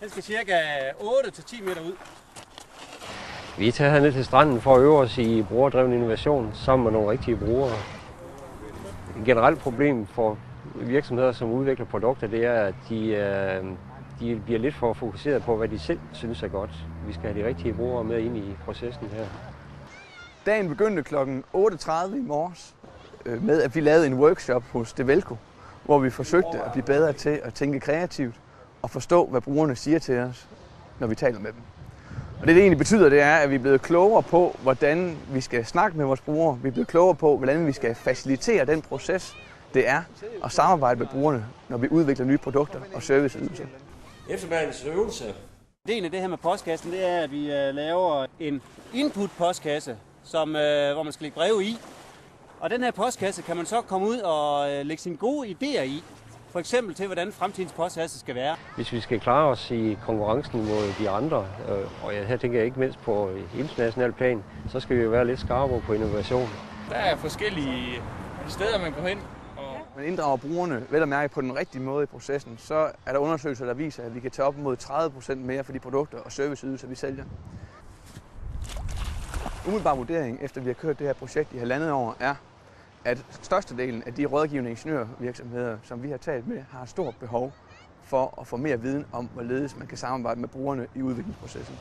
Den skal cirka 8-10 meter ud. Vi tager herned til stranden for at øve os i brugerdreven innovation sammen med nogle rigtige brugere. Et generelt problem for virksomheder, som udvikler produkter, det er, at de bliver lidt for fokuseret på, hvad de selv synes er godt. Vi skal have de rigtige brugere med ind i processen her. Dagen begyndte kl. 8:30 i morges med, at vi lavede en workshop hos Develco, hvor vi forsøgte at blive bedre til at tænke kreativt og forstå, hvad brugerne siger til os, når vi taler med dem. Og det egentlig betyder, det er, at vi er blevet klogere på, hvordan vi skal snakke med vores brugere. Vi er blevet klogere på, hvordan vi skal facilitere den proces, det er at samarbejde med brugerne, når vi udvikler nye produkter og serviceydelser. Eftermiddagens øvelse. Ideen af det her med postkassen, det er, at vi laver en input-postkasse, hvor man skal lægge breve i. Og den her postkasse kan man så komme ud og lægge sine gode idéer i. For eksempel til, hvordan fremtidens postkasse skal være. Hvis vi skal klare os i konkurrencen mod de andre, og her tænker jeg ikke mindst på international plan, så skal vi jo være lidt skarpere på innovation. Der er forskellige steder, man går hen. Man inddrager brugerne vel at mærke på den rigtige måde i processen, så er der undersøgelser, der viser, at vi kan tage op mod 30% mere for de produkter og serviceydelser, vi sælger. Umiddelbar vurdering, efter vi har kørt det her projekt i 1,5 år, er, at størstedelen af de rådgivende ingeniørvirksomheder, som vi har talt med, har et stort behov for at få mere viden om, hvorledes man kan samarbejde med brugerne i udviklingsprocessen.